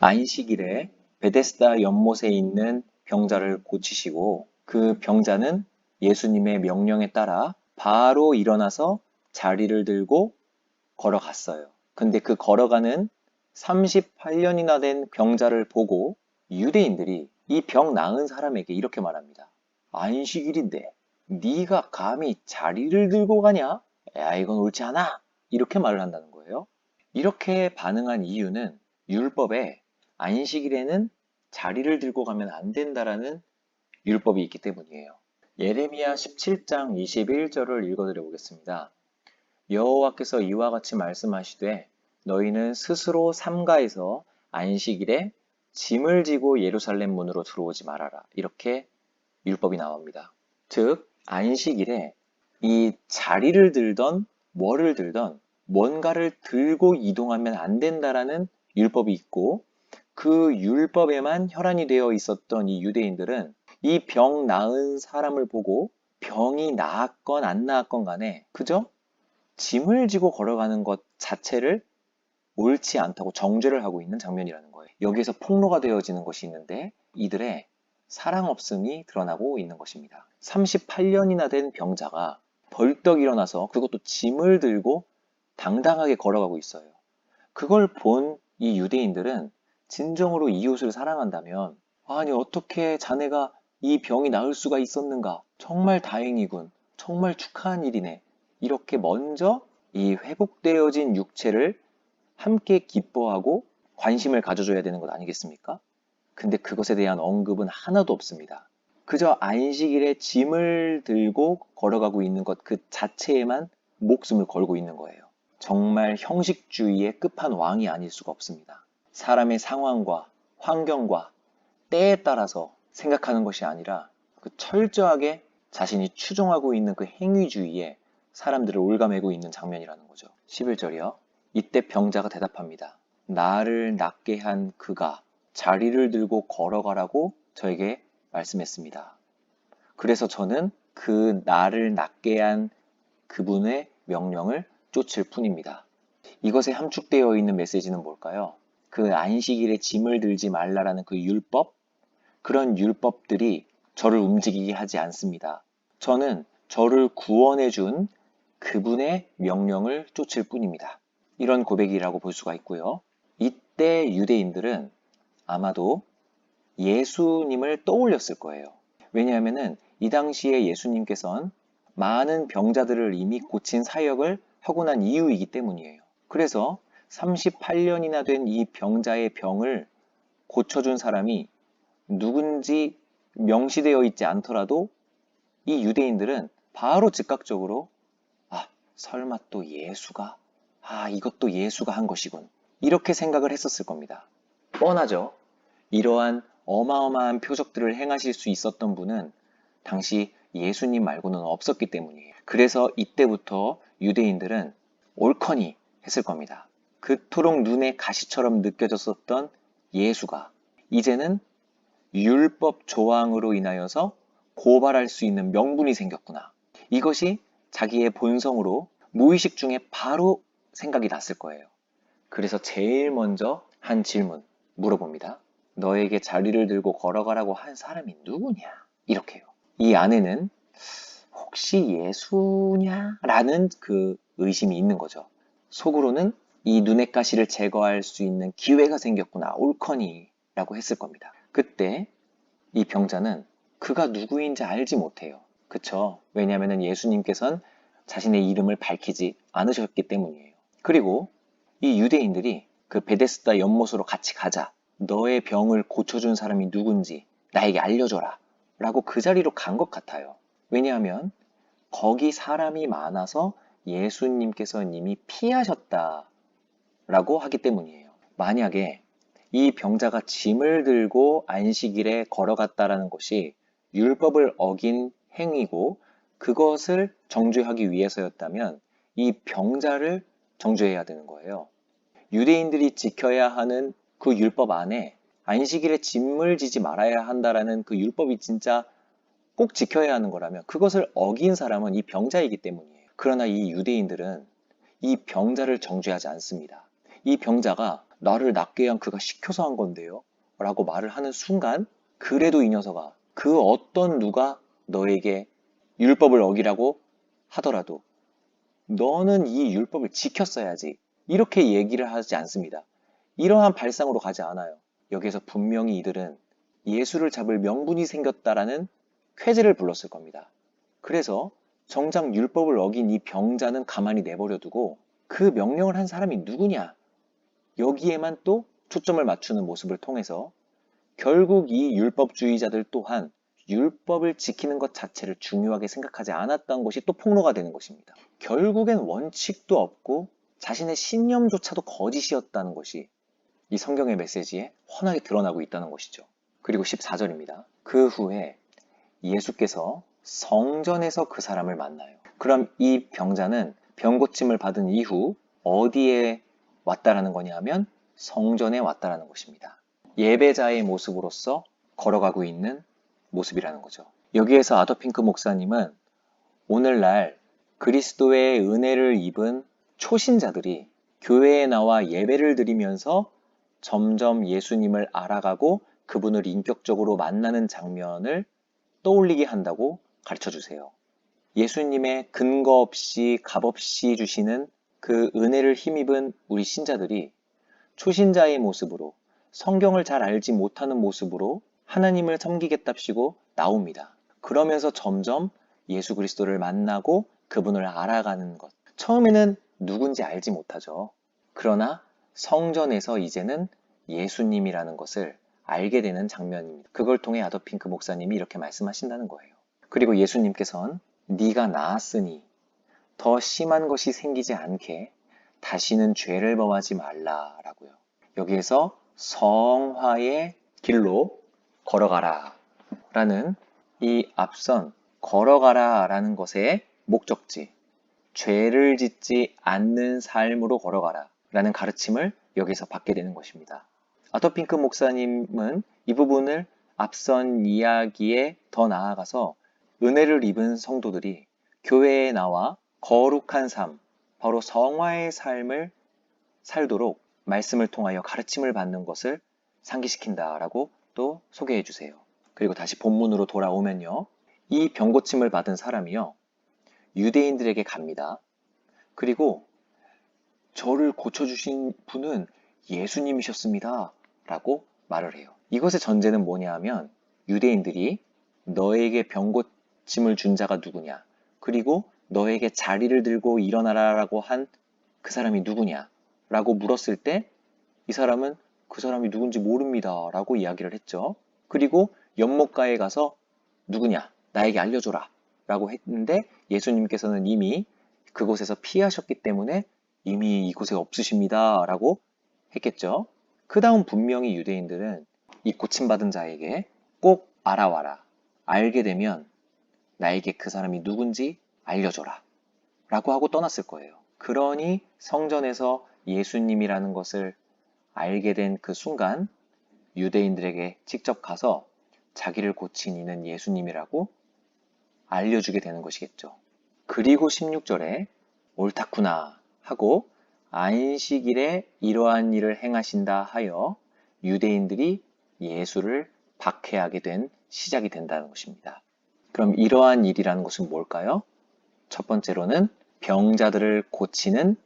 안식일에 베데스다 연못에 있는 병자를 고치시고 그 병자는 예수님의 명령에 따라 바로 일어나서 자리를 들고 걸어갔어요. 근데 그 걸어가는 38년이나 된 병자를 보고 유대인들이 이 병 나은 사람에게 이렇게 말합니다. 안식일인데 네가 감히 자리를 들고 가냐? 야, 이건 옳지 않아. 이렇게 말을 한다는 거예요. 이렇게 반응한 이유는 율법에 안식일에는 자리를 들고 가면 안 된다라는 율법이 있기 때문이에요. 예레미야 17장 21절을 읽어드려 보겠습니다. 여호와께서 이와 같이 말씀하시되 너희는 스스로 삼가에서 안식일에 짐을 지고 예루살렘 문으로 들어오지 말아라. 이렇게 율법이 나옵니다. 즉 안식일에 이 자리를 들던 뭐를 들던 뭔가를 들고 이동하면 안 된다라는 율법이 있고 그 율법에만 혈안이 되어 있었던 이 유대인들은 이 병 나은 사람을 보고 병이 나았건 안 나았건 간에 그저 짐을 지고 걸어가는 것 자체를 옳지 않다고 정죄를 하고 있는 장면이라는 거예요. 여기에서 폭로가 되어지는 것이 있는데 이들의 사랑 없음이 드러나고 있는 것입니다. 38년이나 된 병자가 벌떡 일어나서 그것도 짐을 들고 당당하게 걸어가고 있어요. 그걸 본 이 유대인들은 진정으로 이웃을 사랑한다면 아니 어떻게 자네가 이 병이 나을 수가 있었는가? 정말 다행이군. 정말 축하한 일이네. 이렇게 먼저 이 회복되어진 육체를 함께 기뻐하고 관심을 가져줘야 되는 것 아니겠습니까? 근데 그것에 대한 언급은 하나도 없습니다. 그저 안식일에 짐을 들고 걸어가고 있는 것 그 자체에만 목숨을 걸고 있는 거예요. 정말 형식주의의 끝판왕이 아닐 수가 없습니다. 사람의 상황과 환경과 때에 따라서 생각하는 것이 아니라 그 철저하게 자신이 추종하고 있는 그 행위주의에 사람들을 올가매고 있는 장면이라는 거죠. 11절이요. 이때 병자가 대답합니다. 나를 낫게 한 그가 자리를 들고 걸어가라고 저에게 말씀했습니다. 그래서 저는 그 나를 낫게 한 그분의 명령을 쫓을 뿐입니다. 이것에 함축되어 있는 메시지는 뭘까요? 그 안식일에 짐을 들지 말라라는 그 율법, 그런 율법들이 저를 움직이게 하지 않습니다. 저는 저를 구원해 준 그분의 명령을 쫓을 뿐입니다. 이런 고백이라고 볼 수가 있고요. 이때 유대인들은 아마도 예수님을 떠올렸을 거예요. 왜냐하면 이 당시에 예수님께서는 많은 병자들을 이미 고친 사역을 하고 난 이유이기 때문이에요. 그래서 38년이나 된 이 병자의 병을 고쳐준 사람이 누군지 명시되어 있지 않더라도 이 유대인들은 바로 즉각적으로 설마 또 예수가? 이것도 예수가 한 것이군. 이렇게 생각을 했었을 겁니다. 뻔하죠. 이러한 어마어마한 표적들을 행하실 수 있었던 분은 당시 예수님 말고는 없었기 때문이에요. 그래서 이때부터 유대인들은 옳거니 했을 겁니다. 그토록 눈에 가시처럼 느껴졌었던 예수가 이제는 율법 조항으로 인하여서 고발할 수 있는 명분이 생겼구나. 이것이 자기의 본성으로 무의식 중에 바로 생각이 났을 거예요. 그래서 제일 먼저 한 질문 물어봅니다. 너에게 자리를 들고 걸어가라고 한 사람이 누구냐? 이렇게요. 이 안에는 혹시 예수냐? 라는 그 의심이 있는 거죠. 속으로는 이 눈의 가시를 제거할 수 있는 기회가 생겼구나. 옳거니 라고 했을 겁니다. 그때 이 병자는 그가 누구인지 알지 못해요. 그쵸? 왜냐하면 예수님께서는 자신의 이름을 밝히지 않으셨기 때문이에요. 그리고 이 유대인들이 그 베데스다 연못으로 같이 가자. 너의 병을 고쳐준 사람이 누군지 나에게 알려줘라. 라고 그 자리로 간 것 같아요. 왜냐하면 거기 사람이 많아서 예수님께서는 이미 피하셨다. 라고 하기 때문이에요. 만약에 이 병자가 짐을 들고 안식일에 걸어갔다라는 것이 율법을 어긴 행위고 그것을 정죄하기 위해서였다면 이 병자를 정죄해야 되는 거예요. 유대인들이 지켜야 하는 그 율법 안에 안식일에 짐을 지지 말아야 한다라는 그 율법이 진짜 꼭 지켜야 하는 거라면 그것을 어긴 사람은 이 병자이기 때문이에요. 그러나 이 유대인들은 이 병자를 정죄하지 않습니다. 이 병자가 나를 낫게 한 그가 시켜서 한 건데요. 라고 말을 하는 순간 그래도 이 녀석아, 그 어떤 누가 너에게 율법을 어기라고 하더라도 너는 이 율법을 지켰어야지. 이렇게 얘기를 하지 않습니다. 이러한 발상으로 가지 않아요. 여기에서 분명히 이들은 예수를 잡을 명분이 생겼다라는 쾌재를 불렀을 겁니다. 그래서 정작 율법을 어긴 이 병자는 가만히 내버려 두고 그 명령을 한 사람이 누구냐? 여기에만 또 초점을 맞추는 모습을 통해서 결국 이 율법주의자들 또한 율법을 지키는 것 자체를 중요하게 생각하지 않았던 것이 또 폭로가 되는 것입니다. 결국엔 원칙도 없고 자신의 신념조차도 거짓이었다는 것이 이 성경의 메시지에 훤하게 드러나고 있다는 것이죠. 그리고 14절입니다. 그 후에 예수께서 성전에서 그 사람을 만나요. 그럼 이 병자는 병고침을 받은 이후 어디에 왔다라는 거냐 하면 성전에 왔다라는 것입니다. 예배자의 모습으로서 걸어가고 있는 모습이라는 거죠. 여기에서 아더핑크 목사님은 오늘날 그리스도의 은혜를 입은 초신자들이 교회에 나와 예배를 드리면서 점점 예수님을 알아가고 그분을 인격적으로 만나는 장면을 떠올리게 한다고 가르쳐 주세요. 예수님의 근거 없이 값없이 주시는 그 은혜를 힘입은 우리 신자들이 초신자의 모습으로 성경을 잘 알지 못하는 모습으로 하나님을 섬기겠답시고 나옵니다. 그러면서 점점 예수 그리스도를 만나고 그분을 알아가는 것. 처음에는 누군지 알지 못하죠. 그러나 성전에서 이제는 예수님이라는 것을 알게 되는 장면입니다. 그걸 통해 아더핑크 목사님이 이렇게 말씀하신다는 거예요. 그리고 예수님께서는 네가 나았으니 더 심한 것이 생기지 않게 다시는 죄를 범하지 말라라고요. 여기에서 성화의 길로 걸어가라 라는 이 앞선 걸어가라 라는 것의 목적지, 죄를 짓지 않는 삶으로 걸어가라 라는 가르침을 여기서 받게 되는 것입니다. 아더핑크 목사님은 이 부분을 앞선 이야기에 더 나아가서 은혜를 입은 성도들이 교회에 나와 거룩한 삶, 바로 성화의 삶을 살도록 말씀을 통하여 가르침을 받는 것을 상기시킨다라고 또 소개해 주세요. 그리고 다시 본문으로 돌아오면요. 이 병고침을 받은 사람이요. 유대인들에게 갑니다. 그리고 저를 고쳐주신 분은 예수님이셨습니다. 라고 말을 해요. 이것의 전제는 뭐냐 하면 유대인들이 너에게 병고침을 준 자가 누구냐, 그리고 너에게 자리를 들고 일어나라라고 한 그 사람이 누구냐 라고 물었을 때 이 사람은 그 사람이 누군지 모릅니다 라고 이야기를 했죠. 그리고 연못가에 가서 누구냐, 나에게 알려줘라 라고 했는데 예수님께서는 이미 그곳에서 피하셨기 때문에 이미 이곳에 없으십니다 라고 했겠죠. 그 다음 분명히 유대인들은 이 고침받은 자에게 꼭 알아와라, 알게 되면 나에게 그 사람이 누군지 알려줘라 라고 하고 떠났을 거예요. 그러니 성전에서 예수님이라는 것을 알게 된 그 순간 유대인들에게 직접 가서 자기를 고친 이는 예수님이라고 알려주게 되는 것이겠죠. 그리고 16절에 옳다구나 하고 안식일에 이러한 일을 행하신다 하여 유대인들이 예수를 박해하게 된 시작이 된다는 것입니다. 그럼 이러한 일이라는 것은 뭘까요? 첫 번째로는 병자들을 고치는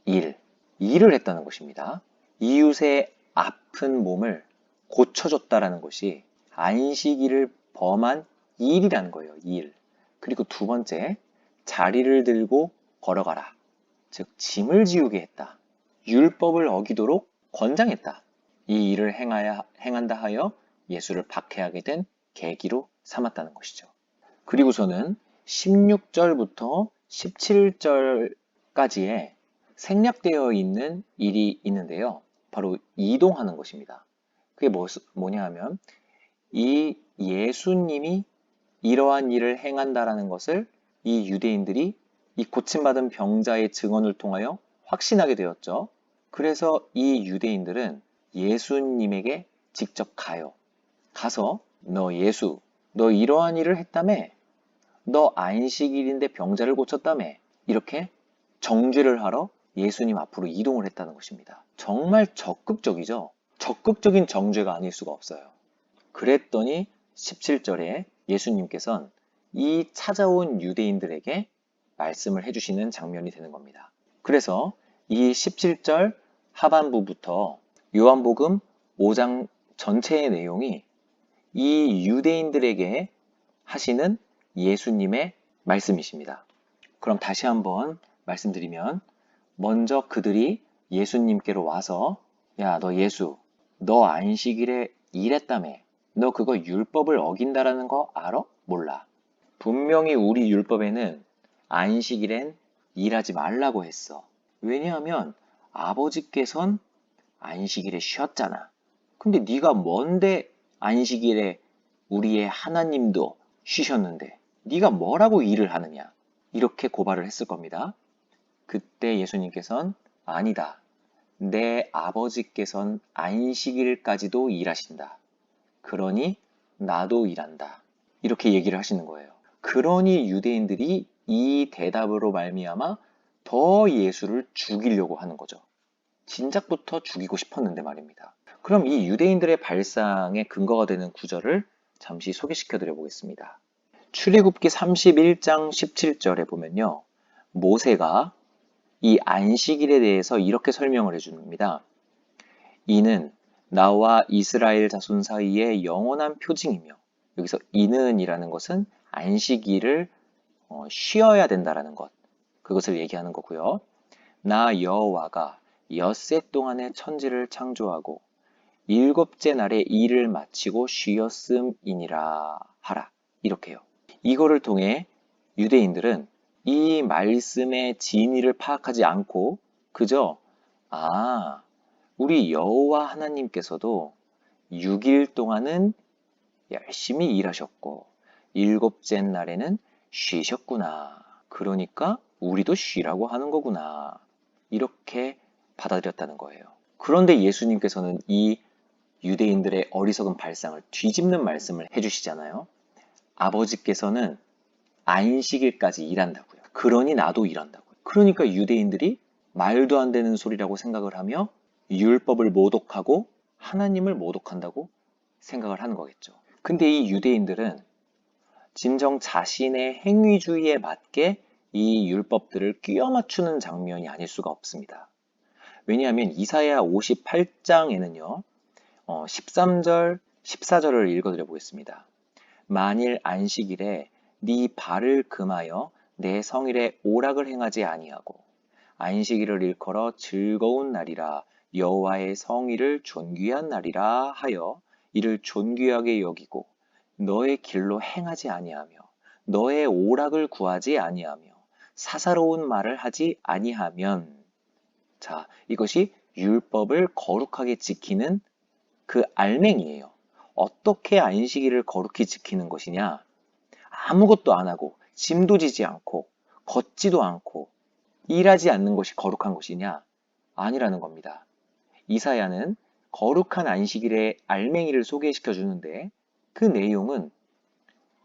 일을 했다는 것입니다. 이웃의 아픈 몸을 고쳐줬다라는 것이 안식일을 범한 일이라는 거예요. 일. 그리고 두 번째, 자리를 들고 걸어가라. 즉 짐을 지우게 했다. 율법을 어기도록 권장했다. 이 일을 행한다 하여 예수를 박해하게 된 계기로 삼았다는 것이죠. 그리고서는 16절부터 17절까지의 생략되어 있는 일이 있는데요. 바로 이동하는 것입니다. 그게 뭐냐 하면 이 예수님이 이러한 일을 행한다라는 것을 이 유대인들이 이 고침받은 병자의 증언을 통하여 확신하게 되었죠. 그래서 이 유대인들은 예수님에게 직접 가요. 가서 너 예수, 너 이러한 일을 했다며? 너 안식일인데 병자를 고쳤다며? 이렇게 정죄를 하러 예수님 앞으로 이동을 했다는 것입니다. 정말 적극적이죠? 적극적인 정죄가 아닐 수가 없어요. 그랬더니 17절에 예수님께서는 이 찾아온 유대인들에게 말씀을 해주시는 장면이 되는 겁니다. 그래서 이 17절 하반부부터 요한복음 5장 전체의 내용이 이 유대인들에게 하시는 예수님의 말씀이십니다. 그럼 다시 한번 말씀드리면, 먼저 그들이 예수님께로 와서 야, 너 예수, 너 안식일에 일했다며. 너 그거 율법을 어긴다라는 거 알아? 몰라. 분명히 우리 율법에는 안식일엔 일하지 말라고 했어. 왜냐하면 아버지께선 안식일에 쉬었잖아. 근데 네가 뭔데 안식일에 우리의 하나님도 쉬셨는데 네가 뭐라고 일을 하느냐? 이렇게 고발을 했을 겁니다. 그때 예수님께서는 아니다. 내 아버지께선 안식일까지도 일하신다. 그러니 나도 일한다. 이렇게 얘기를 하시는 거예요. 그러니 유대인들이 이 대답으로 말미암아 더 예수를 죽이려고 하는 거죠. 진작부터 죽이고 싶었는데 말입니다. 그럼 이 유대인들의 발상의 근거가 되는 구절을 잠시 소개시켜 드려 보겠습니다. 출애굽기 31장 17절에 보면요. 모세가 이 안식일에 대해서 이렇게 설명을 해줍니다. 이는 나와 이스라엘 자손 사이의 영원한 표징이며, 여기서 이는 이라는 것은 안식일을 쉬어야 된다라는 것, 그것을 얘기하는 거고요. 나 여호와가 엿새 동안에 천지를 창조하고 일곱째 날에 일을 마치고 쉬었음이니라 하라. 이렇게요. 이거를 통해 유대인들은 이 말씀의 진의를 파악하지 않고 그저 우리 여호와 하나님께서도 6일 동안은 열심히 일하셨고 일곱째 날에는 쉬셨구나. 그러니까 우리도 쉬라고 하는 거구나. 이렇게 받아들였다는 거예요. 그런데 예수님께서는 이 유대인들의 어리석은 발상을 뒤집는 말씀을 해주시잖아요. 아버지께서는 안식일까지 일한다고요. 그러니 나도 일한다고요. 그러니까 유대인들이 말도 안 되는 소리라고 생각을 하며 율법을 모독하고 하나님을 모독한다고 생각을 하는 거겠죠. 근데 이 유대인들은 진정 자신의 행위주의에 맞게 이 율법들을 끼워 맞추는 장면이 아닐 수가 없습니다. 왜냐하면 이사야 58장에는요. 13절, 14절을 읽어드려 보겠습니다. 만일 안식일에 네 발을 금하여 내 성일에 오락을 행하지 아니하고 안식일을 일컬어 즐거운 날이라 여호와의 성일을 존귀한 날이라 하여 이를 존귀하게 여기고 너의 길로 행하지 아니하며 너의 오락을 구하지 아니하며 사사로운 말을 하지 아니하면, 자, 이것이 율법을 거룩하게 지키는 그 알맹이에요. 어떻게 안식일을 거룩히 지키는 것이냐? 아무것도 안 하고 짐도 지지 않고 걷지도 않고 일하지 않는 것이 거룩한 것이냐? 아니라는 겁니다. 이사야는 거룩한 안식일의 알맹이를 소개시켜 주는데 그 내용은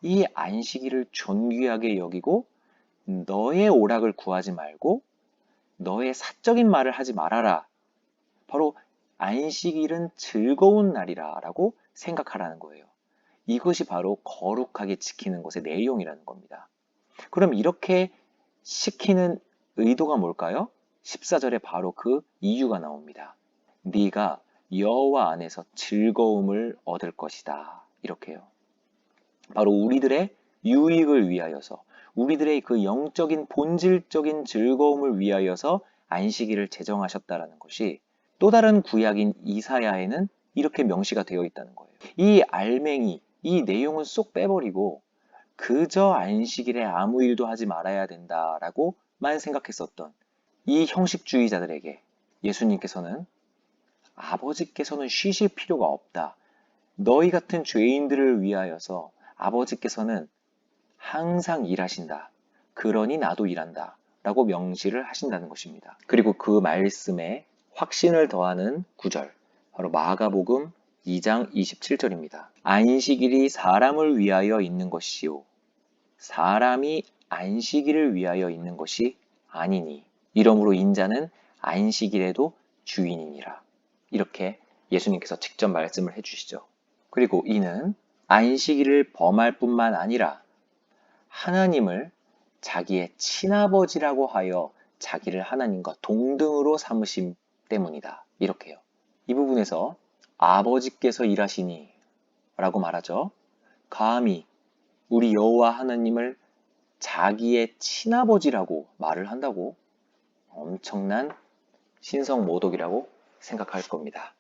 이 안식일을 존귀하게 여기고 너의 오락을 구하지 말고 너의 사적인 말을 하지 말아라. 바로 안식일은 즐거운 날이라 라고 생각하라는 거예요. 이것이 바로 거룩하게 지키는 것의 내용이라는 겁니다. 그럼 이렇게 시키는 의도가 뭘까요? 14절에 바로 그 이유가 나옵니다. 네가 여호와 안에서 즐거움을 얻을 것이다. 이렇게요. 바로 우리들의 유익을 위하여서, 우리들의 그 영적인 본질적인 즐거움을 위하여서 안식일을 제정하셨다라는 것이 또 다른 구약인 이사야에는 이렇게 명시가 되어 있다는 거예요. 이 알맹이, 이 내용은 쏙 빼버리고 그저 안식일에 아무 일도 하지 말아야 된다라고만 생각했었던 이 형식주의자들에게 예수님께서는 아버지께서는 쉬실 필요가 없다. 너희 같은 죄인들을 위하여서 아버지께서는 항상 일하신다. 그러니 나도 일한다. 라고 명시를 하신다는 것입니다. 그리고 그 말씀에 확신을 더하는 구절, 바로 마가복음 2장 27절입니다. 안식일이 사람을 위하여 있는 것이요 사람이 안식일을 위하여 있는 것이 아니니. 이러므로 인자는 안식일에도 주인이니라. 이렇게 예수님께서 직접 말씀을 해주시죠. 그리고 이는 안식일을 범할 뿐만 아니라 하나님을 자기의 친아버지라고 하여 자기를 하나님과 동등으로 삼으심 때문이다. 이렇게요. 이 부분에서 아버지께서 일하시니 라고 말하죠. 감히 우리 여호와 하나님을 자기의 친아버지라고 말을 한다고 엄청난 신성모독이라고 생각할 겁니다.